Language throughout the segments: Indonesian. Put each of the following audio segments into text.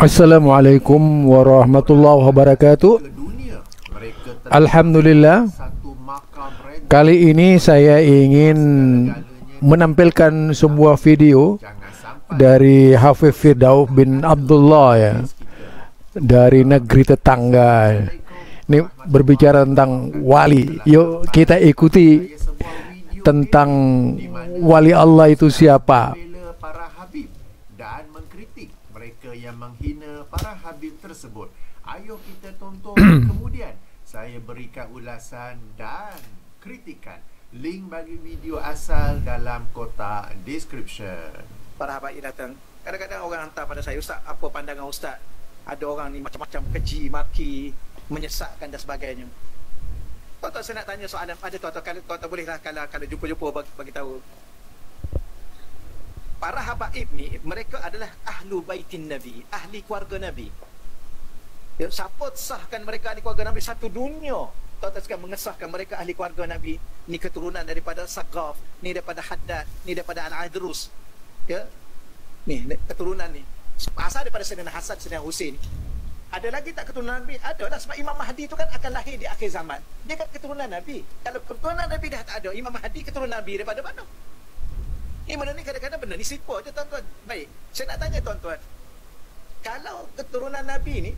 Assalamualaikum warahmatullahi wabarakatuh. Alhamdulillah, kali ini saya ingin menampilkan sebuah video dari Hafiz Firdaus bin Abdullah, ya, dari negeri tetangga. Ini berbicara tentang wali. Yuk kita ikuti tentang wali Allah itu siapa. Dan mengkritik mereka yang menghina para habib tersebut. Ayo kita tonton. Kemudian saya berikan ulasan dan kritikan. Link bagi video asal dalam kotak description. Para habaib datang. Kadang-kadang orang hantar pada saya, "Ustaz, apa pandangan Ustaz? Ada orang ni macam-macam keji, maki, menyesatkan dan sebagainya." Tuan-tuan, saya nak tanya soalan pada tuan-tuan. Kalau tuan-tuan bolehlah kalau jumpa-jumpa bagi tahu. Para habaib ni, mereka adalah ahlu baitin Nabi, ahli keluarga Nabi. Ya, siapa sahkan mereka ahli keluarga Nabi? Satu dunia tuan-tuan sekarang mengesahkan mereka ahli keluarga Nabi. Ni keturunan daripada Sagaf, ni daripada Haddad, ni daripada Al-Adrus. Ya, ni keturunan ni asal daripada Sayyidina Hasan, Sayyidina Husain. Ada lagi tak keturunan Nabi? Ada lah, sebab Imam Mahdi tu kan akan lahir di akhir zaman. Dia kan keturunan Nabi. Kalau keturunan Nabi dah tak ada, Imam Mahdi keturunan Nabi daripada mana? Benda ni kadang-kadang benda ni sipu je, tuan-tuan. Baik, saya nak tanya tuan-tuan, kalau keturunan Nabi ni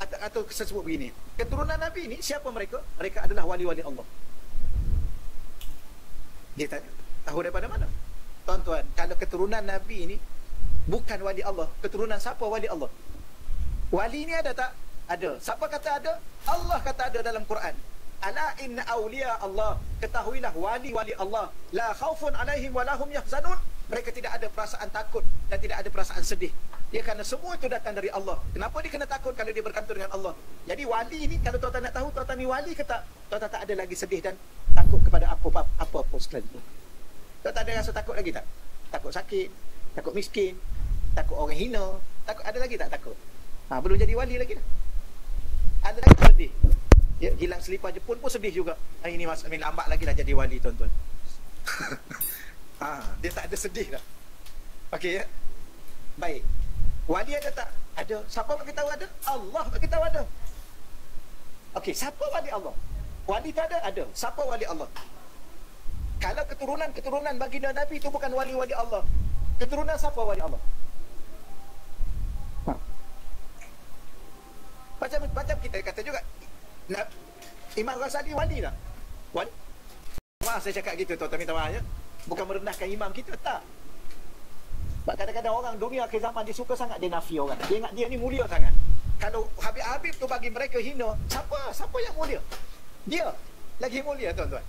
atau saya sebut begini, keturunan Nabi ni siapa mereka? Mereka adalah wali-wali Allah. Dia tanya, tahu daripada mana? Tuan-tuan, kalau keturunan Nabi ni bukan wali Allah, keturunan siapa wali Allah? Wali ni ada tak? Ada. Siapa kata ada? Allah kata ada dalam Quran. Ala inna awliya Allah, ketahuilah wali-wali Allah, la khaufun alaihim wa lahum yahzanun, mereka tidak ada perasaan takut dan tidak ada perasaan sedih. Ya, kerana semua itu datang dari Allah. Kenapa dia kena takut? Kalau dia berkantor dengan Allah. Jadi wali ni, kalau tuan-tuan nak tahu tuan-tuan ni wali ke tak, tuan-tuan tak ada lagi sedih dan takut kepada apa-apa sekalian itu. Tuan-tuan ada rasa takut lagi tak? Takut sakit, takut miskin, takut orang hina, takut, ada lagi tak takut? Belum jadi wali lagi dah. Ada lagi sedih. Ya, hilang selipar Jepun pun sedih juga. Ini Mas Amin lambat lagi dah jadi wali, tuan-tuan. Dia tak ada sedih dah. Okey ya. Baik. Wali ada tak? Ada. Siapa bagi tahu ada? Allah bagi tahu ada. Okey, siapa wali Allah? Wali tak ada? Ada. Siapa wali Allah? Kalau keturunan baginda Nabi itu bukan wali-wali Allah, keturunan siapa wali Allah? Macam kita kata juga, Imam Ghazali wali tak? Wali? Maaf saya cakap gitu, tuan-tuan, minta maaf ya. Bukan merendahkan imam kita, tak. Sebab kadang-kadang orang dunia akhir zaman dia suka sangat dia nafi orang. Dia ingat dia ni mulia sangat. Kalau habib-habib tu bagi mereka hina, siapa yang mulia? Dia lagi mulia, tuan-tuan.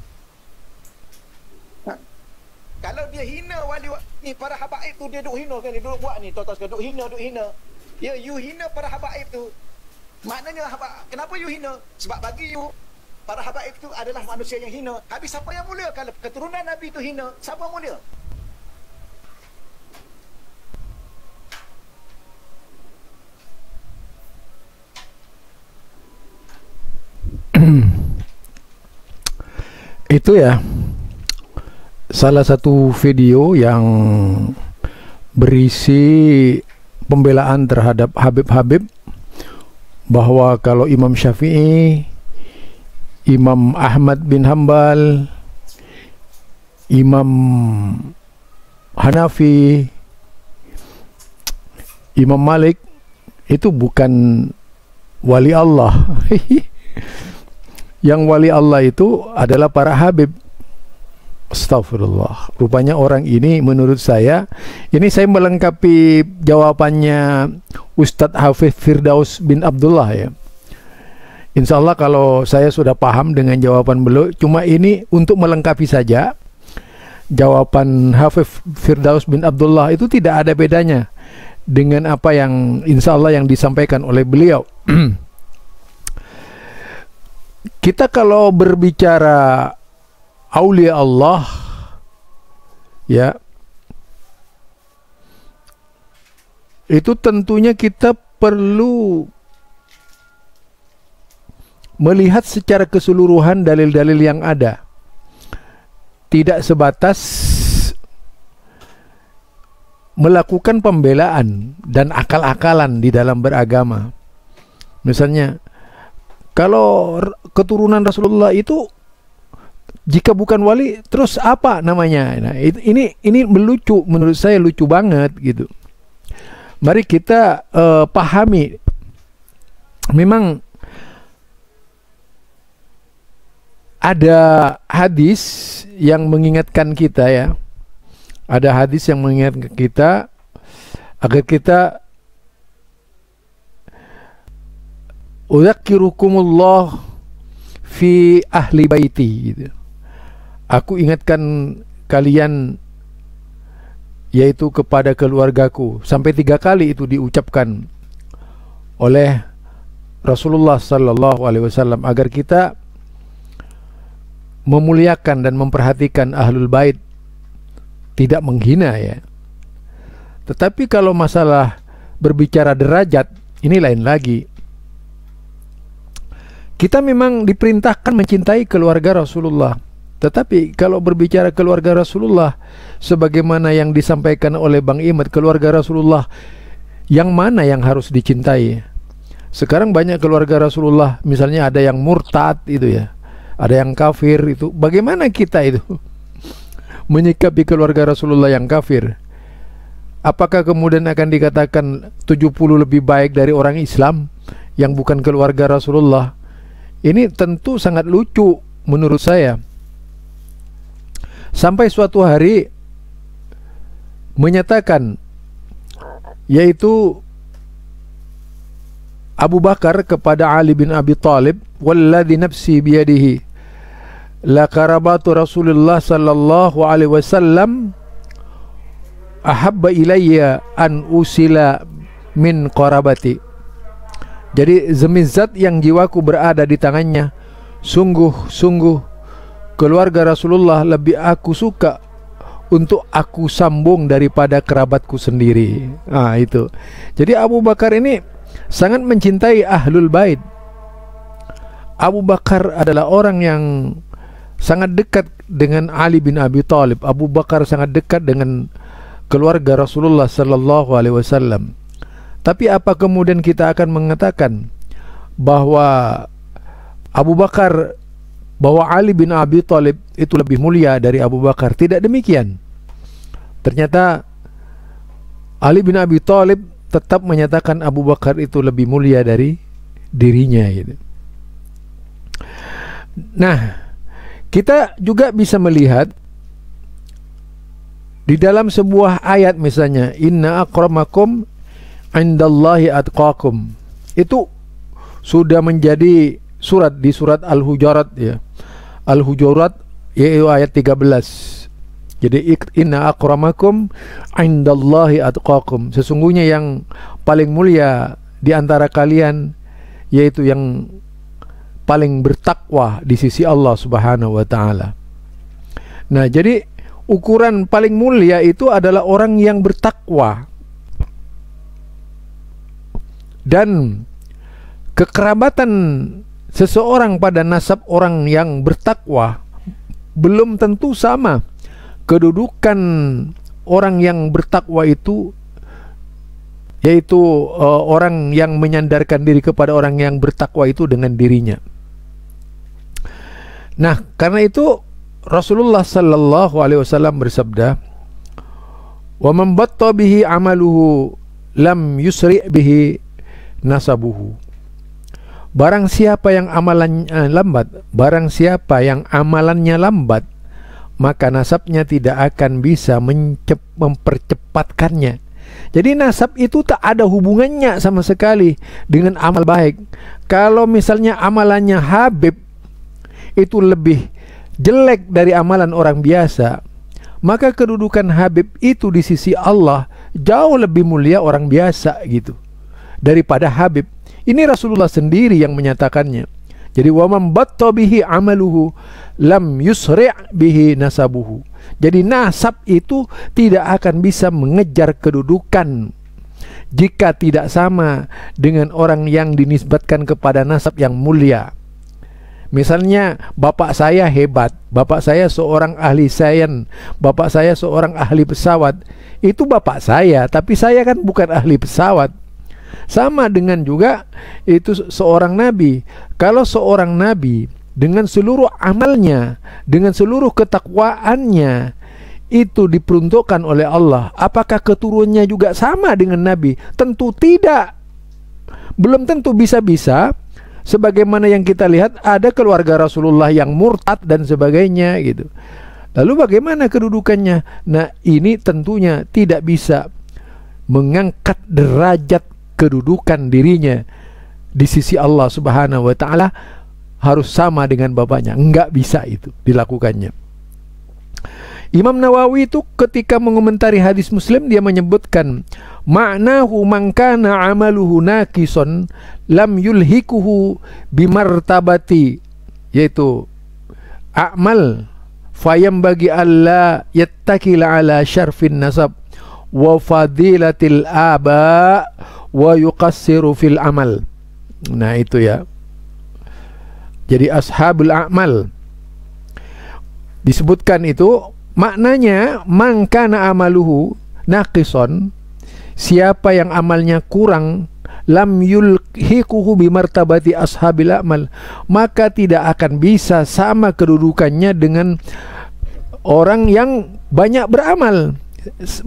Kalau dia hina wali ni, para habaib tu dia duk hina kan, dia duk buat ni, tuan-tuan sekalian, duk hina. Ya, you hina para habaib tu. Maknanya kenapa you hina? Sebab bagi you para habaib itu adalah manusia yang hina. Habis siapa yang mulia? Kalau keturunan Nabi itu hina, siapa mulia? Itu ya salah satu video yang berisi pembelaan terhadap Habib-habib, bahwa kalau Imam Syafi'i, Imam Ahmad bin Hanbal, Imam Hanafi, Imam Malik itu bukan wali Allah. Yang wali Allah itu adalah para habib. Astagfirullah. Rupanya orang ini, menurut saya, ini saya melengkapi jawabannya Ustadz Hafiz Firdaus bin Abdullah ya. Insya Allah kalau saya sudah paham dengan jawaban beliau, cuma ini untuk melengkapi saja. Jawaban Hafiz Firdaus bin Abdullah itu tidak ada bedanya dengan apa yang insya Allah yang disampaikan oleh beliau. Kita kalau berbicara aulia Allah, ya, itu tentunya kita perlu melihat secara keseluruhan dalil-dalil yang ada. Tidak sebatas melakukan pembelaan dan akal-akalan di dalam beragama. Misalnya, kalau keturunan Rasulullah itu jika bukan wali, terus apa namanya? Nah, ini melucu, menurut saya lucu banget gitu. Mari kita pahami, memang ada hadis yang mengingatkan kita ya. Ada hadis yang mengingatkan kita agar kita udzakirukumullah fi ahli baiti gitu. Aku ingatkan kalian yaitu kepada keluargaku. Sampai 3 kali itu diucapkan oleh Rasulullah sallallahu alaihi wasallam agar kita memuliakan dan memperhatikan ahlul bait, tidak menghina ya. Tetapi kalau masalah berbicara derajat, ini lain lagi. Kita memang diperintahkan mencintai keluarga Rasulullah, tetapi kalau berbicara keluarga Rasulullah sebagaimana yang disampaikan oleh Bang Imad, keluarga Rasulullah yang mana yang harus dicintai? Sekarang banyak keluarga Rasulullah, misalnya ada yang murtad itu ya, ada yang kafir itu. Bagaimana kita itu menyikapi keluarga Rasulullah yang kafir? Apakah kemudian akan dikatakan 70 lebih baik dari orang Islam yang bukan keluarga Rasulullah? Ini tentu sangat lucu menurut saya. Sampai suatu hari menyatakan, yaitu Abu Bakar kepada Ali bin Abi Thalib, walladzi nafsi biyadihi la karabatu Rasulullah sallallahu alaihi wasallam ahabba ilayya an usila min qarabati. Jadi demi zat yang jiwaku berada di tangannya, sungguh-sungguh keluarga Rasulullah lebih aku suka untuk aku sambung daripada kerabatku sendiri. Nah itu. Jadi Abu Bakar ini sangat mencintai ahlul bait. Abu Bakar adalah orang yang sangat dekat dengan Ali bin Abi Thalib. Abu Bakar sangat dekat dengan keluarga Rasulullah sallallahu alaihi wasallam. Tapi apa kemudian kita akan mengatakan bahwa Abu Bakar, bahwa Ali bin Abi Thalib itu lebih mulia dari Abu Bakar? Tidak demikian. Ternyata Ali bin Abi Thalib tetap menyatakan Abu Bakar itu lebih mulia dari dirinya gitu. Nah, kita juga bisa melihat di dalam sebuah ayat, misalnya inna akramakum indallahi atqakum, itu sudah menjadi surat di surat Al-Hujurat ya. Al-Hujurat yaitu ayat 13. Jadi inna akramakum indallahi atqakum, sesungguhnya yang paling mulia di antara kalian yaitu yang paling bertakwa di sisi Allah Subhanahu wa taala. Nah, jadi ukuran paling mulia itu adalah orang yang bertakwa. Dan kekerabatan seseorang pada nasab orang yang bertakwa belum tentu sama. Kedudukan orang yang bertakwa itu yaitu orang yang menyandarkan diri kepada orang yang bertakwa itu dengan dirinya. Nah, karena itu Rasulullah sallallahu alaihi wasallam bersabda, "Wa man batta bihi amaluhu lam yusri bihi nasabuhu." Barang siapa yang amalannya lambat, maka nasabnya tidak akan bisa mempercepatkannya. Jadi nasab itu tak ada hubungannya sama sekali dengan amal baik. Kalau misalnya amalannya Habib itu lebih jelek dari amalan orang biasa, maka kedudukan Habib itu di sisi Allah jauh lebih mulia orang biasa gitu daripada Habib. Ini Rasulullah sendiri yang menyatakannya. Jadi wa man batta bihi amaluhu lam yusri' bihi nasabuhu. Jadi nasab itu tidak akan bisa mengejar kedudukan jika tidak sama dengan orang yang dinisbatkan kepada nasab yang mulia. Misalnya bapak saya hebat, bapak saya seorang ahli sains, bapak saya seorang ahli pesawat. Itu bapak saya, tapi saya kan bukan ahli pesawat. Sama dengan juga itu seorang nabi. Kalau seorang nabi dengan seluruh amalnya, dengan seluruh ketakwaannya itu diperuntukkan oleh Allah, apakah keturunannya juga sama dengan nabi? Tentu tidak. Belum tentu. Bisa-bisa sebagaimana yang kita lihat ada keluarga Rasulullah yang murtad dan sebagainya gitu. Lalu bagaimana kedudukannya? Nah, ini tentunya tidak bisa mengangkat derajat kedudukan dirinya di sisi Allah Subhanahu wa taala harus sama dengan bapaknya. Enggak bisa itu dilakukannya. Imam Nawawi itu ketika mengomentari hadis Muslim, dia menyebutkan ma'nahu man kana amaluhu naqison lam yulhikuhu bimartabati, yaitu a'mal fayam bagi alla yattakila ala syarfin nasab wa fadilatil aba wa yuqassiru fil amal. Nah itu ya. Jadi ashabul a'mal disebutkan itu maknanya man kana amaluhu naqison, siapa yang amalnya kurang, lam yulhiquhu bimartabati ashabil a'mal, maka tidak akan bisa sama kedudukannya dengan orang yang banyak beramal.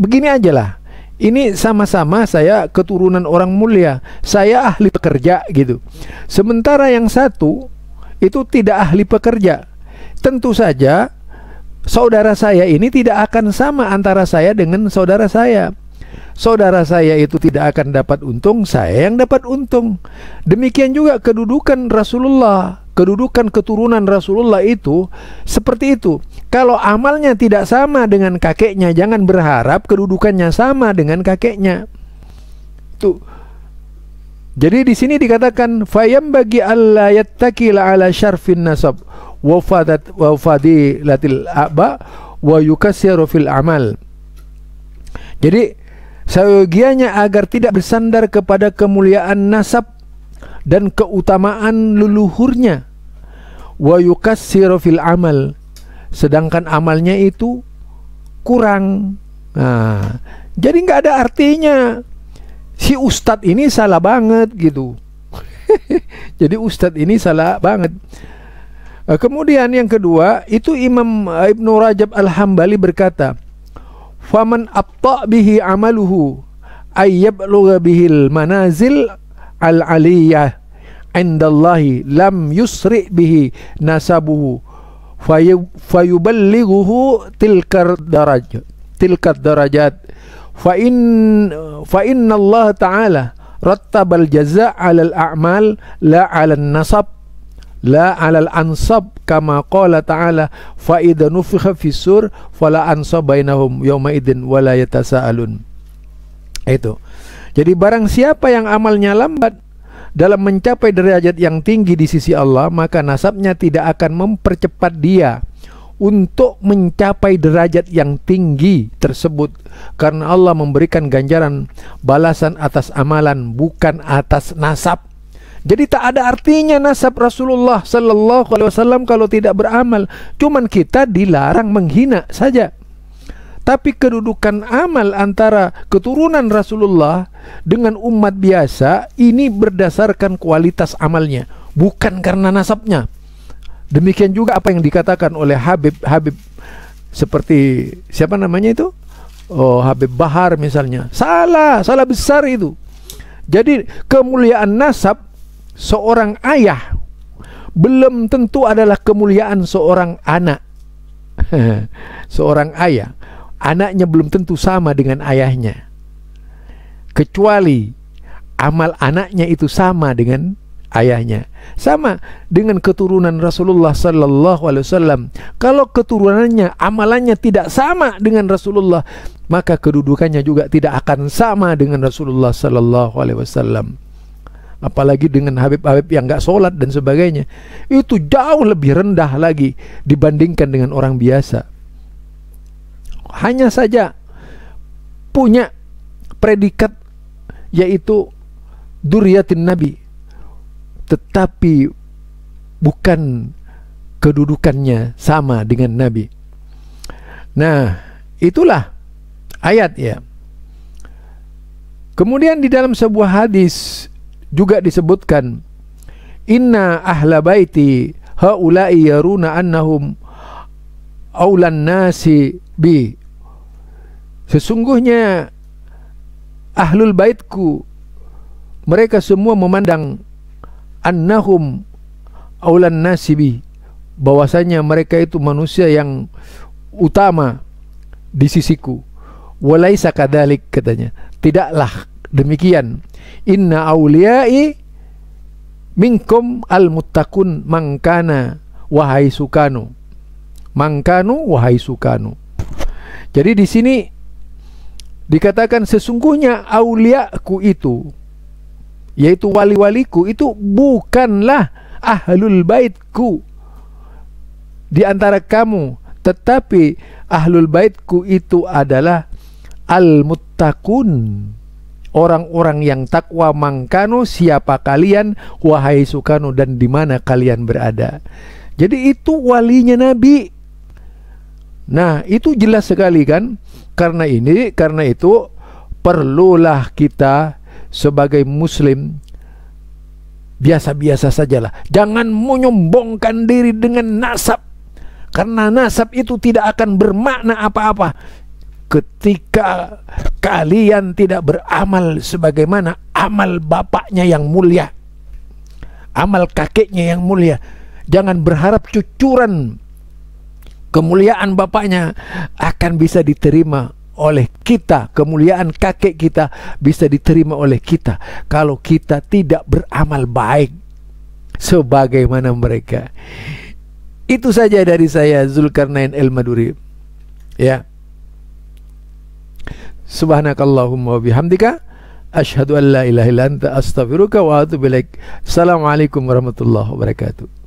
Begini aja lah, ini sama-sama saya keturunan orang mulia, saya ahli pekerja gitu, sementara yang satu itu tidak ahli pekerja. Tentu saja saudara saya ini tidak akan sama antara saya dengan saudara saya. Saudara saya itu tidak akan dapat untung, saya yang dapat untung. Demikian juga kedudukan Rasulullah, kedudukan keturunan Rasulullah itu seperti itu. Kalau amalnya tidak sama dengan kakeknya, jangan berharap kedudukannya sama dengan kakeknya. Itu. Jadi di sini dikatakan fayam bagi alla yattakila ala syarfin nasab wa fadilatil aba wa yukassiru fil amal. Jadi seyogianya agar tidak bersandar kepada kemuliaan nasab dan keutamaan leluhurnya, wa yukassiru fil amal, sedangkan amalnya itu kurang. Nah, jadi nggak ada artinya. Si ustadz ini salah banget gitu. Jadi ustadz ini salah banget. Kemudian yang kedua itu Imam Ibnu Rajab Al-Hambali berkata, faman abta bihi amaluhu ayyablugha bihil manazil al-aliyah indallahi lam yusri bihi nasabuhu fayuballighuhu tilkar darajat fa inna Allah ta'ala rattabal jaza' 'alal a'mal la 'alan nasab la 'alal ansab kama qala ta'ala fa idza nufikha fis sur fala ansab bainahum yauma idzin wala yatasaalun. Itu. Jadi barang siapa yang amalnya lambat dalam mencapai derajat yang tinggi di sisi Allah, maka nasabnya tidak akan mempercepat dia untuk mencapai derajat yang tinggi tersebut, karena Allah memberikan ganjaran balasan atas amalan, bukan atas nasab. Jadi tak ada artinya nasab Rasulullah sallallahu alaihi wasallam kalau tidak beramal. Cuman kita dilarang menghina saja. Tapi kedudukan amal antara keturunan Rasulullah dengan umat biasa ini berdasarkan kualitas amalnya, bukan karena nasabnya. Demikian juga apa yang dikatakan oleh Habib seperti siapa namanya itu? Oh, Habib Bahar misalnya. Salah besar itu. Jadi kemuliaan nasab seorang ayah belum tentu adalah kemuliaan seorang anak. Seorang ayah, anaknya belum tentu sama dengan ayahnya. Kecuali amal anaknya itu sama dengan ayahnya. Sama dengan keturunan Rasulullah sallallahu alaihi wasallam. Kalau keturunannya, amalannya tidak sama dengan Rasulullah, maka kedudukannya juga tidak akan sama dengan Rasulullah sallallahu alaihi wasallam. Apalagi dengan Habib-habib yang nggak sholat dan sebagainya, itu jauh lebih rendah lagi dibandingkan dengan orang biasa. Hanya saja punya predikat yaitu dzurriyyatin Nabi, tetapi bukan kedudukannya sama dengan Nabi. Nah, itulah ayat ya. Kemudian di dalam sebuah hadis juga disebutkan, inna ahla baiti haula'i yaruna annahum aulan nasi bi. Sesungguhnya ahlul baitku, mereka semua memandang annahum aulan nasi bi, bahwasanya mereka itu manusia yang utama di sisiku. Walaisa kadzalik, katanya, tidaklah demikian. Inna auliyai minkum al-muttaqun mangkana wahai sukanu. Mangkanu wahai sukanu. Jadi di sini dikatakan sesungguhnya auliaku itu, yaitu wali-waliku itu bukanlah ahlul baitku di antara kamu, tetapi ahlul baitku itu adalah al-muttaqun, orang-orang yang takwa. Mangkanu, siapa kalian, wahai sukanu, dan di mana kalian berada. Jadi itu walinya Nabi. Nah, itu jelas sekali kan. Karena itu perlulah kita sebagai muslim biasa-biasa sajalah. Jangan menyombongkan diri dengan nasab, karena nasab itu tidak akan bermakna apa-apa ketika kalian tidak beramal sebagaimana amal bapaknya yang mulia, amal kakeknya yang mulia. Jangan berharap cucuran kemuliaan bapaknya akan bisa diterima oleh kita, kemuliaan kakek kita bisa diterima oleh kita kalau kita tidak beramal baik sebagaimana mereka. Itu saja dari saya, Zulkarnain Al-Maduri. Ya. Subhanakallahumma wa bihamdika asyhadu an la ilaha illa anta astaghfiruka wa atubu ilaik. Assalamualaikum warahmatullahi wabarakatuh.